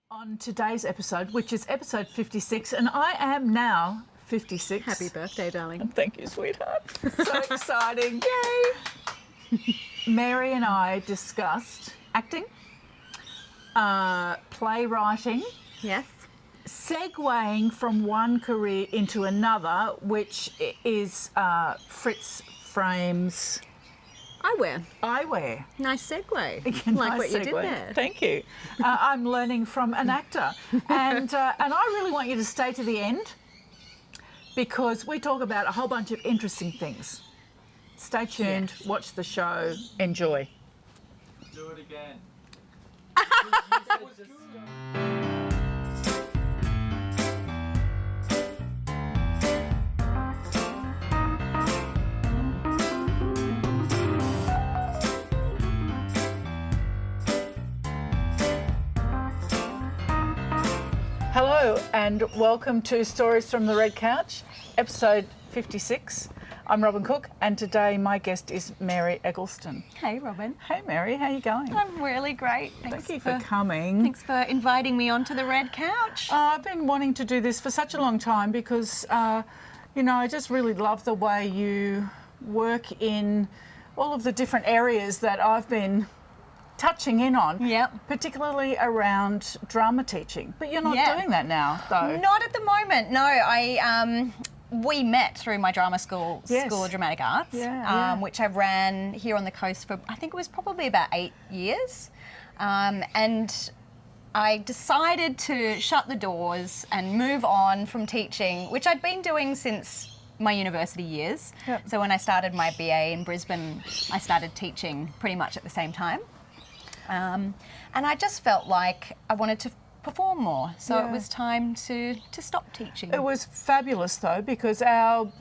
On today's episode, which is episode 56, and I am now 56. Happy birthday, darling. Thank you, sweetheart. So exciting. Yay! Mary and I discussed acting, playwriting. Yes. Segueing from one career into another, which is Fritz Frame's Eyewear. Nice segue. Nice like what you did segue. there. Thank you. I'm learning from an actor, and I really want you to stay to the end because we talk about a whole bunch of interesting things. Stay tuned. Yes. Watch the show. Enjoy. Do it again. That was good. Hello and welcome to Stories from the Red Couch, episode 56. I'm Robin Cook and today my guest is Mary Eggleston. Hey, Robin. Hey Mary, how are you going? I'm really great. Thank you for coming. Thanks for inviting me onto the Red Couch. I've been wanting to do this for such a long time because, I just really love the way you work in all of the different areas that I've been touching in on, Yep. particularly around drama teaching. But you're not doing that now, though. Not at the moment, no. We met through my drama school, Yes. School of Dramatic Arts, which I ran here on the coast for, I think it was probably about 8 years. And I decided to shut the doors and move on from teaching, which I'd been doing since my university years. Yep. So when I started my BA in Brisbane, I started teaching pretty much at the same time. And I just felt like I wanted to perform more, so it was time to stop teaching. It was fabulous though because our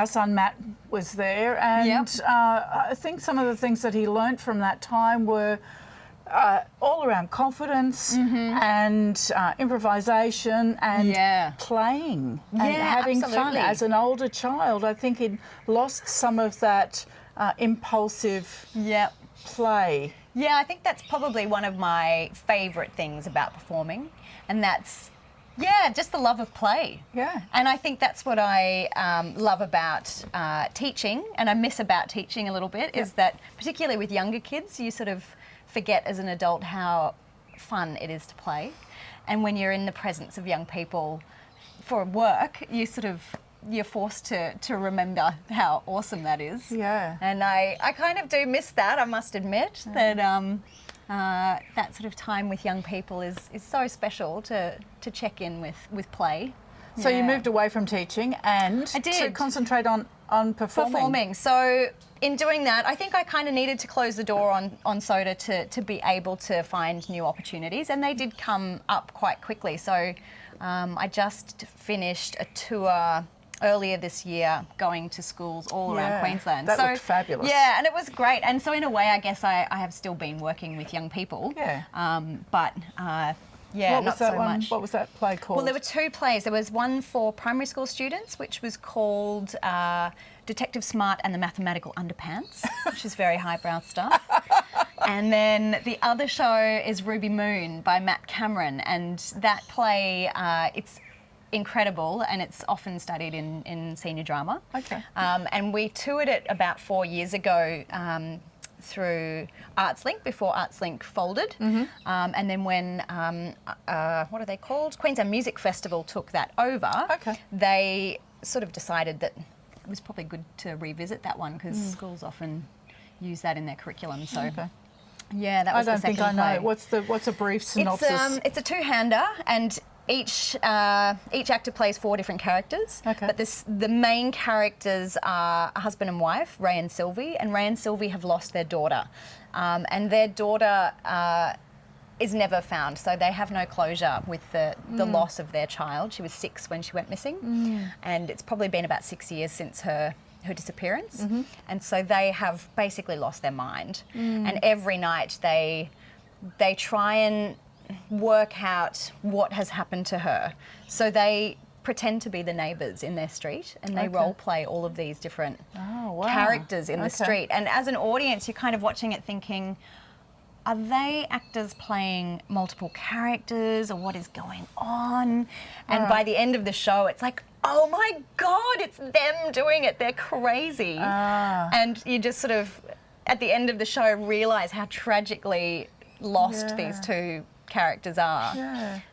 son Matt was there, and I think some of the things that he learnt from that time were all around confidence and improvisation and playing and having fun. As an older child, I think he'd lost some of that impulsive play. Yeah, I think that's probably one of my favourite things about performing, and that's, just the love of play. Yeah. And I think that's what I love about teaching, and I miss about teaching a little bit, is that particularly with younger kids, you sort of forget as an adult how fun it is to play. And when you're in the presence of young people for work, you're forced to remember how awesome that is. Yeah. And I kind of do miss that, I must admit, that that sort of time with young people is so special to check in with play. So you moved away from teaching and I did. to concentrate on performing. So in doing that, I think I kind of needed to close the door on SOTA to be able to find new opportunities, and they did come up quite quickly. So I just finished a tour earlier this year going to schools all around Queensland. That looked fabulous. Yeah, and it was great. And so in a way, I guess I have still been working with young people. Yeah. But not so much. What was that play called? Well, there were 2 plays. There was one for primary school students, which was called Detective Smart and the Mathematical Underpants, which is very highbrow stuff. And then the other show is Ruby Moon by Matt Cameron, and that play, it's incredible, and it's often studied in senior drama. Okay. And we toured it about 4 years ago through ArtsLink, before ArtsLink folded. And then when, what are they called? Queensland Music Festival took that over. Okay. They sort of decided that it was probably good to revisit that one because schools often use that in their curriculum. So. Yeah, that was the second I don't think I play. know. What's a brief synopsis? It's a 2-hander, and each actor plays 4 different characters. Okay. But the main characters are a husband and wife, Ray and Sylvie, and Ray and Sylvie have lost their daughter, and their daughter is never found. So they have no closure with the loss of their child. She was 6 when she went missing, and it's probably been about 6 years since her disappearance, and so they have basically lost their mind. And every night they try and work out what has happened to her. So they pretend to be the neighbours in their street, and they role play all of these different characters in the street. And as an audience, you're kind of watching it thinking, are they actors playing multiple characters, or what is going on? And by the end of the show, it's like, oh my God, it's them doing it. They're crazy. And you just sort of, at the end of the show, realise how tragically lost these two characters are,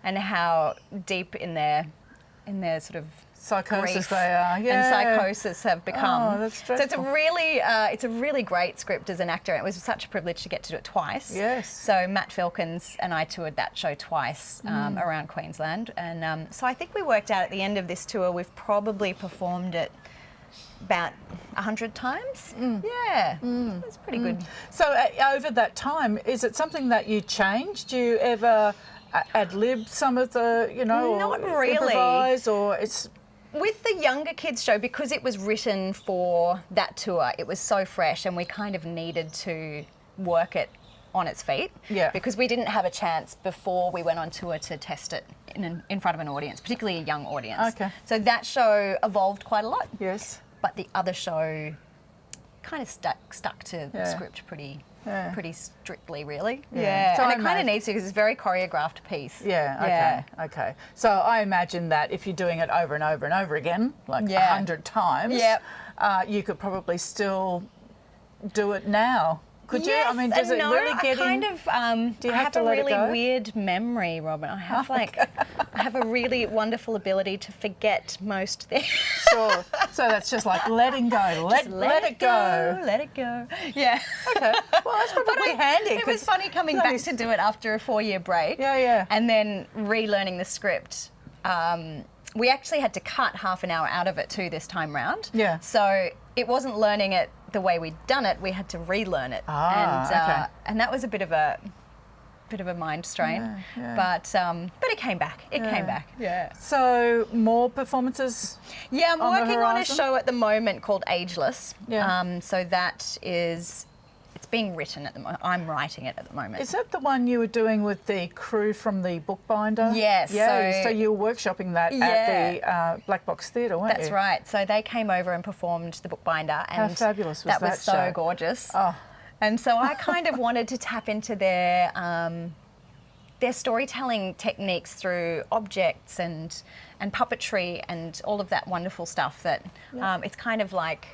and how deep in their sort of psychosis grief they are, and psychosis have become. Oh, that's so it's dreadful. a really great script as an actor. It was such a privilege to get to do it twice. Yes. So Matt Filkins and I toured that show twice around Queensland, and so I think we worked out at the end of this tour we've probably performed it about 100 times. Yeah, it's pretty good. So over that time, is it something that you changed? Do you ever ad-lib some of the, Not or really. improvise, or it's... With the younger kids show, because it was written for that tour, it was so fresh, and we kind of needed to work it on its feet. Yeah. Because we didn't have a chance before we went on tour to test it in front of an audience, particularly a young audience. Okay. So that show evolved quite a lot. Yes. But the other show kind of stuck to the script pretty strictly, really. Yeah. So and I it kind of needs to, because it's a very choreographed piece. Yeah, okay. So I imagine that if you're doing it over and over and over again, like 100 times, you could probably still do it now. Could you? I mean, does it really get in? Do you have to let it go? I have a really weird memory, Robin. I have I have a really wonderful ability to forget most things. Sure. So that's just like letting go. Let it go. Let it go. Yeah. Okay. Well, that's probably handy. It was funny coming back to do it after a 4-year break. Yeah. And then relearning the script. We actually had to cut half an hour out of it too this time round. Yeah. So it wasn't learning it the way we'd done it. We had to relearn it. And that was a bit of a mind strain. But it came back. It came back. Yeah. So more performances? Yeah, I'm working on a show at the moment called Ageless. Yeah. So that is, it's being written at the moment. I'm writing it at the moment. Is that the one you were doing with the crew from the Bookbinder? Yes. Yeah. So you were workshopping that at the Black Box Theatre, weren't you? That's right. So they came over and performed the Bookbinder, and how fabulous was that? That was so gorgeous. Oh. And so I kind of wanted to tap into their storytelling techniques through objects and puppetry and all of that wonderful stuff that it's kind of like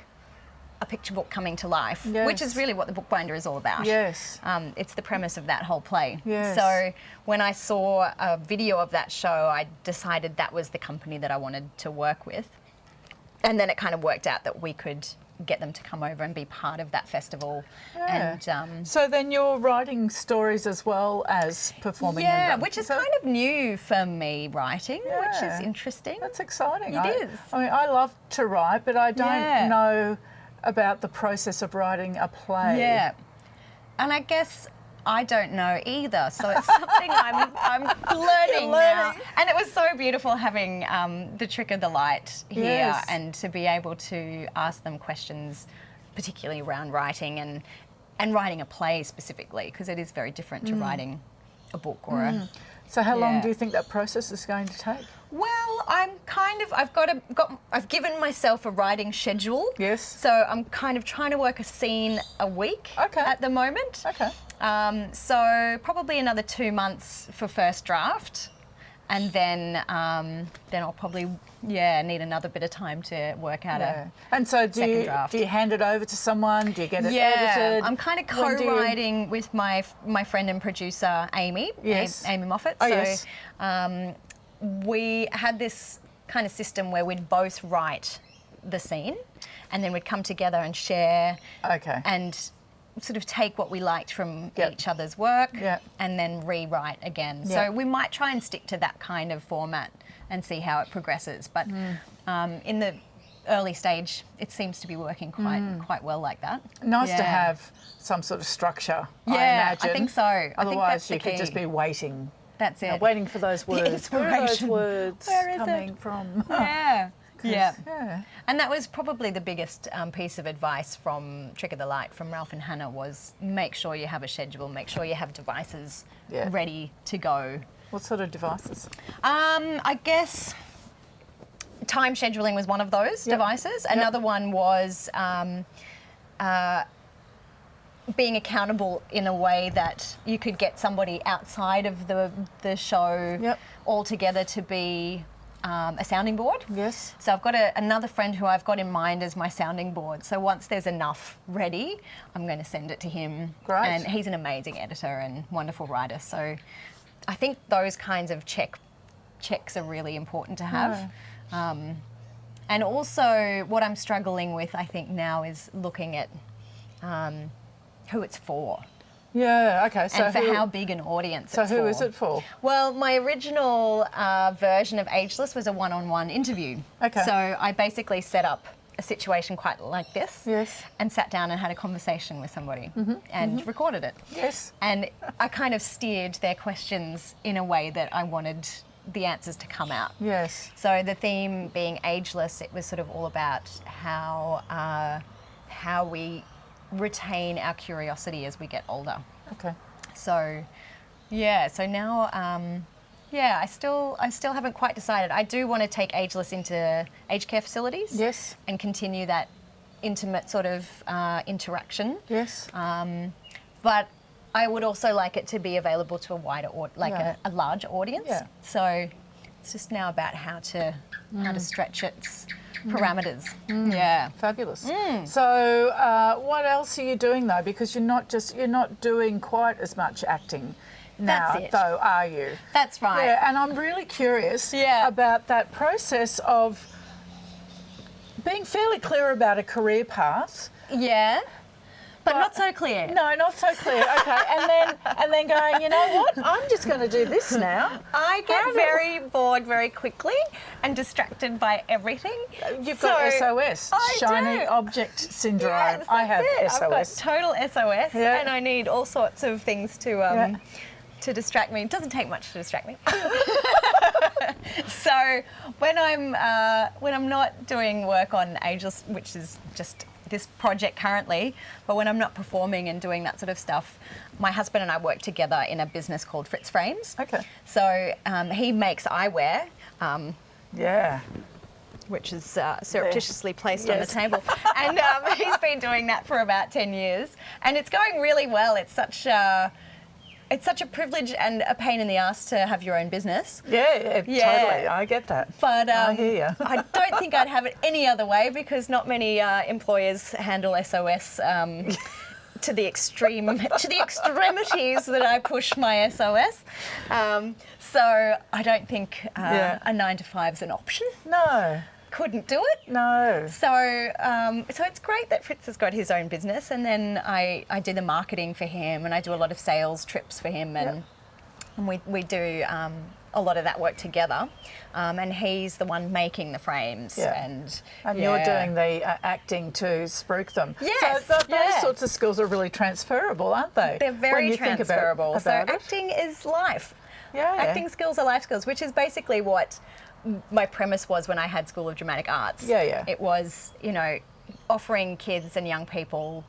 a picture book coming to life, which is really what the Bookbinder is all about. Yes. It's the premise of that whole play. Yes. So when I saw a video of that show, I decided that was the company that I wanted to work with. And then it kind of worked out that we could get them to come over and be part of that festival. Yeah. And so then you're writing stories as well as performing in them. which is kind of new for me, writing, which is interesting. That's exciting. It is. I mean, I love to write, but I don't know about the process of writing a play. Yeah. And I guess I don't know either, so it's something I'm learning now. And it was so beautiful having the Trick of the Light here and to be able to ask them questions, particularly around writing and writing a play specifically, because it is very different to writing a book or a... So how long do you think that process is going to take? Well, I've given myself a writing schedule. Yes. So I'm kind of trying to work a scene a week at the moment. Okay. So probably another 2 months for first draft, and then I'll probably need another bit of time to work out a And so second draft. Do you hand it over to someone? Do you get it edited? I'm kind of co-writing with my friend and producer Amy. Yes. Amy Moffat. Oh, so yes. We had this kind of system where we'd both write the scene, and then we'd come together and share. Okay. And sort of take what we liked from each other's work and then rewrite again. So we might try and stick to that kind of format and see how it progresses. But in the early stage, it seems to be working quite well like that. Nice to have some sort of structure, I Yeah, imagine. I think so. I think Otherwise, that's the you could key. just be waiting. That's it. Waiting for those words. Where are those inspiration. words Where is coming it? from? Yeah. And that was probably the biggest piece of advice from Trick of the Light from Ralph and Hannah was make sure you have a schedule, make sure you have devices ready to go. What sort of devices? I guess time scheduling was one of those devices. Another one was being accountable in a way that you could get somebody outside of the show Yep. altogether to be a sounding board. Yes. So I've got another friend who I've got in mind as my sounding board. So once there's enough ready, I'm going to send it to him. Great. And he's an amazing editor and wonderful writer. So I think those kinds of checks are really important to have. And also what I'm struggling with, I think now, is looking at who it's for. Yeah, okay. So And for how big an audience So it's who for. is it for? Well, my original version of Ageless was a one-on-one interview. Okay. So I basically set up a situation quite like this. Yes. And sat down and had a conversation with somebody and recorded it. Yes. And I kind of steered their questions in a way that I wanted the answers to come out. Yes. So the theme being ageless, it was sort of all about how we retain our curiosity as we get older. Okay. So, yeah. So now, I still haven't quite decided. I do want to take Ageless into aged care facilities. Yes. And continue that intimate sort of interaction. Yes. But I would also like it to be available to a wider, Yeah. a large audience. Yeah. So it's just now about how to stretch its parameters. Yeah. Fabulous. So, what else are you doing though? Because you're not doing quite as much acting now, That's it. though, are you? That's right. Yeah, and I'm really curious Yeah. about that process of being fairly clear about a career path. Yeah. But not so clear. No, not so clear. Okay, and then going, you know what? I'm just going to do this now. I get very bored very quickly and distracted by everything. You've got SOS, I shiny do. object syndrome. Yes, I have that's it. SOS. I've got total SOS, Yeah. and I need all sorts of things to distract me. It doesn't take much to distract me. So when I'm not doing work on Ageless, which is just this project currently, but when I'm not performing and doing that sort of stuff, my husband and I work together in a business called Fritz Frames. Okay. So he makes eyewear, Yeah. which is surreptitiously placed on the Yes. table. And he's been doing that for about 10 years. And it's going really well. It's such a privilege and a pain in the ass to have your own business. Yeah, totally. I get that. But I hear you. I don't think I'd have it any other way, because not many employers handle SOS to the extremities that I push my SOS. So I don't think a 9 to 5 is an option. No. Couldn't do it. No. So it's great that Fritz has got his own business, and then I do the marketing for him, and I do a lot of sales trips for him, and we do a lot of that work together. And he's the one making the frames, and you're doing the acting to spruik them. Yes, So those sorts of skills are really transferable, aren't they? They're very when you think transferable. about So it. acting is life. Yeah. Acting skills are life skills, which is basically what my premise was when I had School of Dramatic Arts. Yeah. It was, offering kids and young people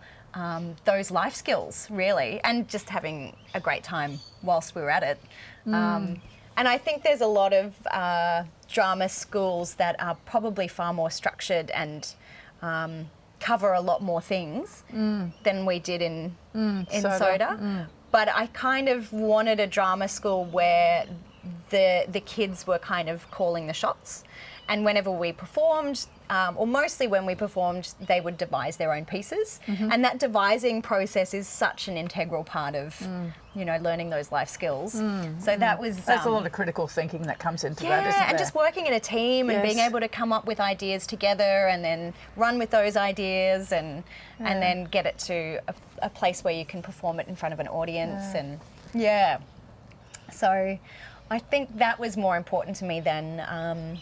those life skills, really, and just having a great time whilst we were at it. And I think there's a lot of drama schools that are probably far more structured and cover a lot more things than we did in Soda. But I kind of wanted a drama school where the kids were kind of calling the shots, and whenever we performed, or mostly when we performed, they would devise their own pieces, and that devising process is such an integral part of learning those life skills. So that was There's a lot of critical thinking that comes into that, isn't there? and just working in a team and being able to come up with ideas together and then run with those ideas and then get it to a place where you can perform it in front of an audience so I think that was more important to me than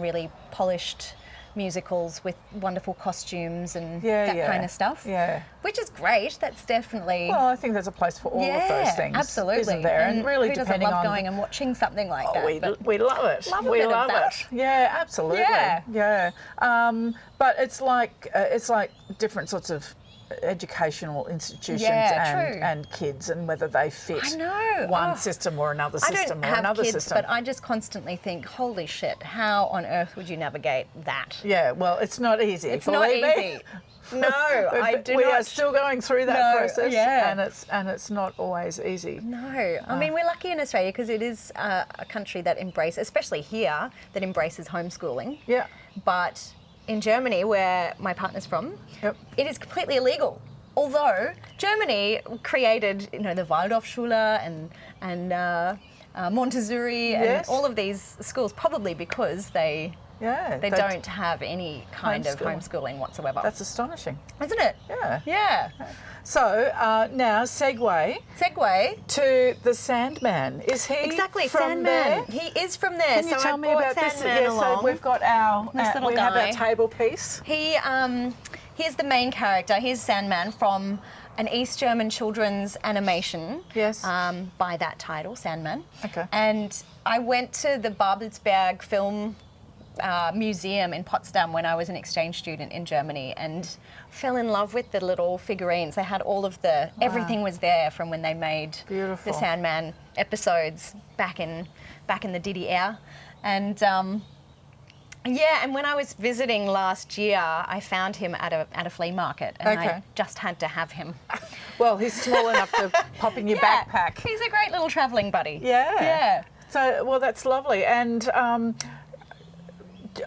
really polished musicals with wonderful costumes and that kind of stuff. Yeah. Which is great. That's definitely. Well, I think there's a place for all of those things. Absolutely. Isn't there? And really who doesn't depending love on going and watching something like that? we love it. Love a we bit of love that. it. Yeah, absolutely. Yeah. But it's like different sorts of educational institutions Yeah, and kids and whether they fit I know. one system or another I system don't or have another kids, system. but I just constantly think, holy shit, how on earth would you navigate that? Yeah, well, it's not easy. It's not believe me. easy. No, I do we not. are still going through that No, process, yeah. and it's not always easy. No, I mean, we're lucky in Australia because it is a country that embraces, especially here, that embraces homeschooling. Yeah. But in Germany, where my partner's from, Yep. it is completely illegal. Although Germany created, the Waldorfschule and Montessori and Yes. all of these schools, probably because they don't have any kind of homeschooling whatsoever. That's astonishing. Isn't it? Yeah. Yeah. So now segue Segue. to the Sandmann. Is he Exactly, from Sandmann. there? He is from there. Can you so tell I me brought about this? Sandmann Yeah, along. so we've got our This little we have guy. our table piece. He's the main character. He's Sandmann from an East German children's animation. Yes. By that title, Sandmann. Okay. And I went to the Babelsberg Film Museum in Potsdam when I was an exchange student in Germany and fell in love with the little figurines. They had all of everything was there from when they made Beautiful. the Sandmann episodes back in the DDR. And and when I was visiting last year, I found him at a flea market, and Okay. I just had to have him. Well, he's small enough to pop in your backpack. He's a great little travelling buddy. Yeah. Yeah. So, well, that's lovely. And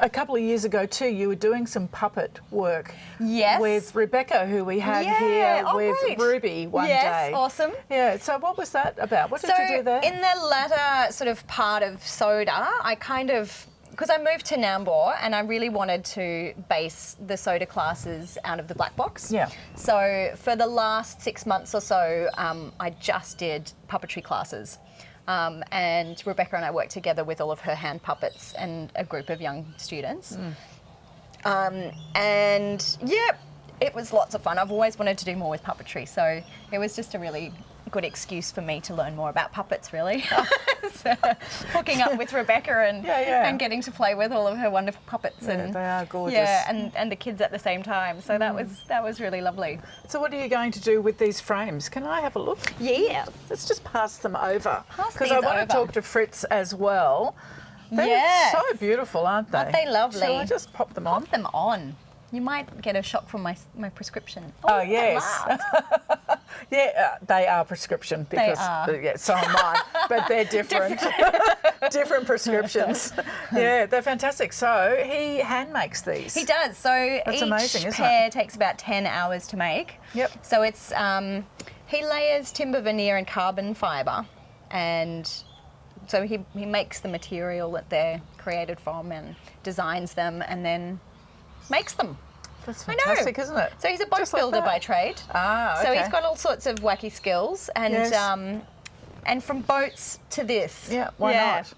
a couple of years ago too, you were doing some puppet work. Yes. With Rebecca, who we had Yeah. here Oh, with great. Ruby one Yes, day. awesome. Yeah. So, what was that about? What did So you do there? in the latter sort of part of Soda, I kind of, because I moved to Nambour and I really wanted to base the Soda classes out of the black box. Yeah. So for the last 6 months or so, I just did puppetry classes. And Rebecca and I worked together with all of her hand puppets and a group of young students. And yeah, it was lots of fun. I've always wanted to do more with puppetry, so it was just a really good excuse for me to learn more about puppets, really. So, hooking up with Rebecca and getting to play with all of her wonderful puppets. Yeah, and they are gorgeous. Yeah, and the kids at the same time. So that was really lovely. So, what are you going to do with these frames? Can I have a look? Yeah. Let's just pass them over. Pass Because I these want to over. talk to Fritz as well. They're Yes. so beautiful, aren't they? Aren't they lovely? Shall I just pop them on? Pop them on. You might get a shock from my prescription. Oh, yes. loud. Yeah, they are prescription because are. Yeah, so am I, but they're different. Different prescriptions. Yeah, they're fantastic. So he hand makes these. He does. So That's each amazing, isn't pair takes about 10 hours to make. Yep. So it's he layers timber veneer and carbon fibre, and so he makes the material that they're created from and designs them and then makes them. That's I know. fantastic, isn't it? So he's a boat Just like builder that. by trade. Ah, So okay. he's got all sorts of wacky skills, and Yes. and from boats to this. Yeah, why not?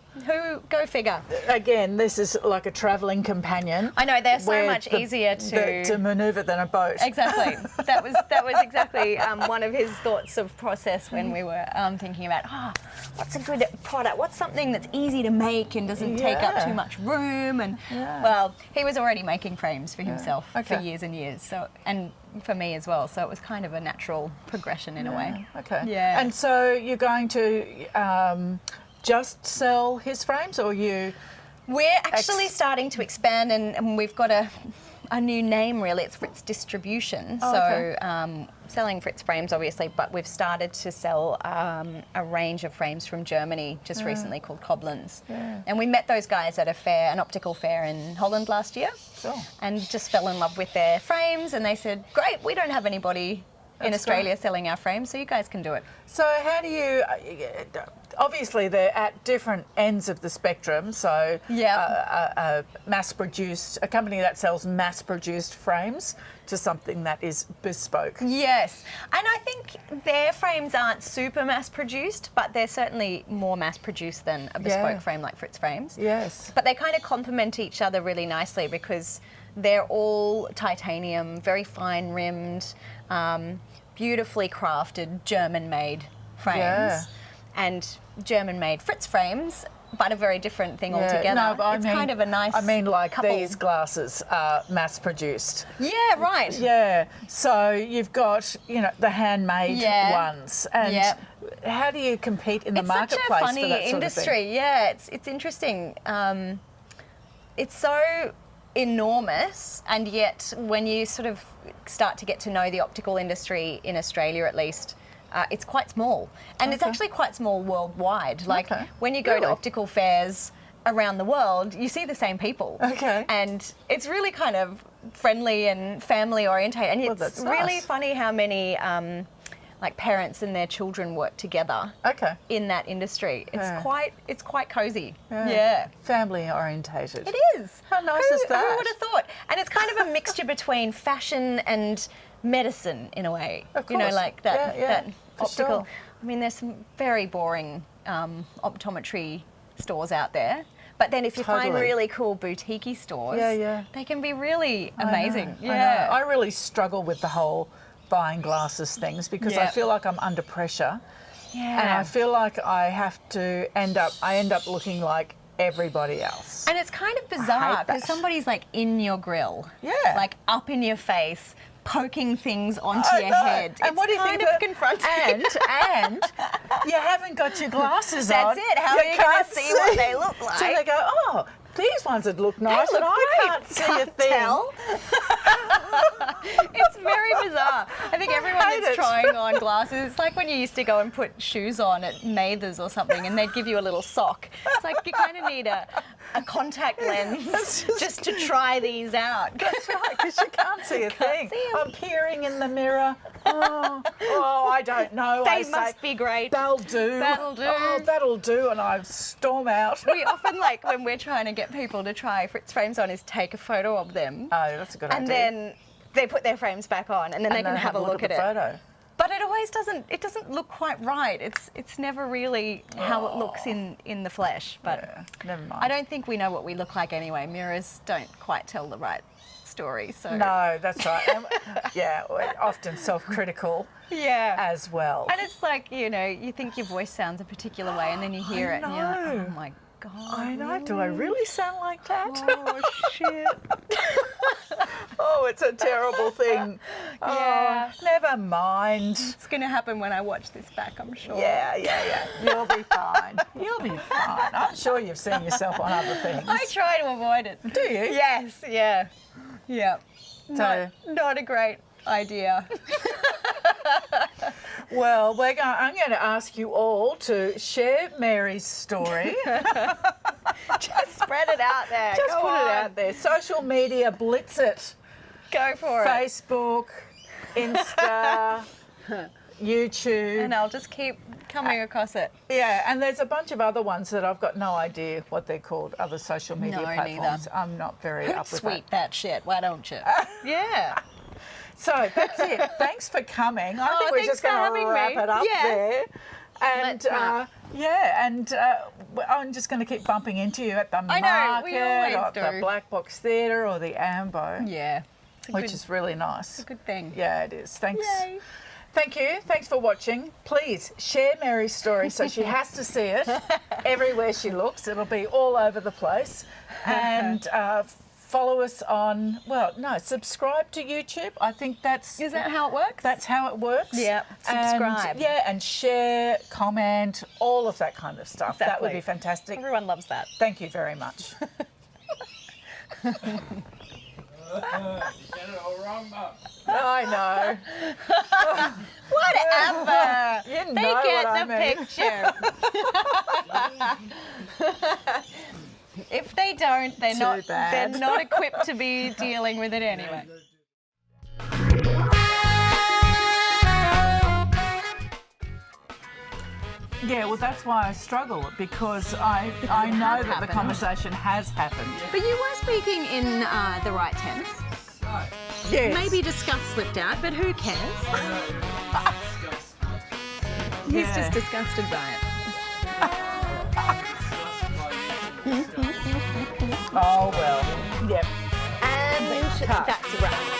Go figure. Again, this is like a travelling companion. I know, they're so where much easier to to manoeuvre than a boat. Exactly. That was exactly one of his thoughts of process when we were thinking about, what's a good product? What's something that's easy to make and doesn't take up Yeah. too much room? And Yeah. well, he was already making frames for himself for Okay. years and years. So and for me as well. So it was kind of a natural progression in a way. Okay. Yeah. And so you're going to just sell his frames, or you? We're actually starting to expand, and we've got a new name, really. It's Fritz Distribution. Oh, so okay. selling Fritz frames, obviously, but we've started to sell a range of frames from Germany just recently called Koblenz. Yeah. And we met those guys at an optical fair in Holland last year, Sure. and just fell in love with their frames. And they said, great, we don't have anybody in That's Australia great. selling our frames, so you guys can do it. So how do you? Obviously, they're at different ends of the spectrum. So, Yeah. a company that sells mass-produced frames to something that is bespoke. Yes, and I think their frames aren't super mass produced, but they're certainly more mass produced than a bespoke Yeah. frame like Fritz frames. Yes. But they kind of complement each other really nicely because they're all titanium, very fine rimmed, beautifully crafted German made frames. Yeah. And German made Fritz frames but a very different thing Yeah, altogether. no, but It's kind of a nice like couple. these glasses are mass-produced. Yeah, right. Yeah, so you've got, you know, the handmade ones. And how do you compete in the marketplace It's such a funny for that sort industry. of thing? Yeah, it's interesting. It's so enormous, and yet when you sort of start to get to know the optical industry in Australia, at least, it's quite small, and it's actually quite small worldwide. Like when you go to optical fairs around the world, you see the same people. Okay. And it's really kind of friendly and family orientated, and it's really funny how many like parents and their children work together in that industry. It's quite cozy. Yeah. Family orientated. It is. How nice is that? Who would have thought? And it's kind of a mixture between fashion and medicine in a way. Of course. You know, like that, that for optical. sure. I mean, there's some very boring optometry stores out there. But then if you find really cool boutique-y stores, they can be really amazing. I know. I really struggle with the whole buying glasses things because I feel like I'm under pressure. Yeah. And I feel like I end up looking like everybody else. And it's kind of bizarre because somebody's like in your grill. Yeah. Like up in your face, poking things onto your head. And what do you think of confronting? And you haven't got your glasses on. That's it. How are you going to see what they look like? So they go, oh, these ones would look nice, and I can't see a thing. Tell. It's very bizarre. I think everyone that's trying on glasses, it's like when you used to go and put shoes on at Mathers or something, and they'd give you a little sock. It's like you kind of need a contact lens just to try these out. That's right, because you can't see a thing. I'm peering in the mirror. Oh, I don't know. They must be great. They'll do. That'll do. Oh, that'll do, and I storm out. We often, like, when we're trying to get people to try Fritz frames on, is take a photo of them. Oh, that's a good idea. And then they put their frames back on, and then they can have a look at the it. photo. But it always doesn't look quite right. It's never really how it looks in the flesh. But never mind. I don't think we know what we look like anyway. Mirrors don't quite tell the right story. So no, that's right. And, we're often self-critical. As well. And it's like, you know, you think your voice sounds a particular way, and then you hear it, and you're like, oh my God. I know. Do I really sound like that? Oh shit. Oh, it's a terrible thing. Yeah. Oh, never mind. It's going to happen when I watch this back, I'm sure. Yeah. You'll be fine. You'll be fine. I'm sure you've seen yourself on other things. I try to avoid it. Do you? Yes, yeah. Not a great idea. Well, I'm going to ask you all to share Mary's story. Just spread it out there. Just put it out there. Social media, blitz it. Go for it. Facebook, Insta, YouTube. And I'll just keep coming across it. Yeah, and there's a bunch of other ones that I've got no idea what they're called, other social media platforms. Neither. I'm not very up with Hootsuite that shit, why don't you? Yeah. So that's it. Thanks for coming. I think we're just going to wrap it up there. And I'm just going to keep bumping into you at the market, or the Black Box Theatre, or the Ambo. Yeah. Which is really nice. It's a good thing. Yeah, it is. Thanks. Yay. Thank you. Thanks for watching. Please share Mary's story so she has to see it everywhere she looks. It'll be all over the place. And follow us on, subscribe to YouTube. I think that's... Is that how it works? That's how it works. Yeah, subscribe. And share, comment, all of that kind of stuff. Exactly. That would be fantastic. Everyone loves that. Thank you very much. You get it all wrong, Mum. I know. Whatever. You They know get what the I mean. picture. If they don't, they're not equipped to be dealing with it anyway. Yeah, well, that's why I struggle, because I know that the conversation has happened. But you were speaking in the right tense. Yes. Maybe disgust slipped out, but who cares? He's just disgusted by it. Oh, well, yep. And that's a wrap.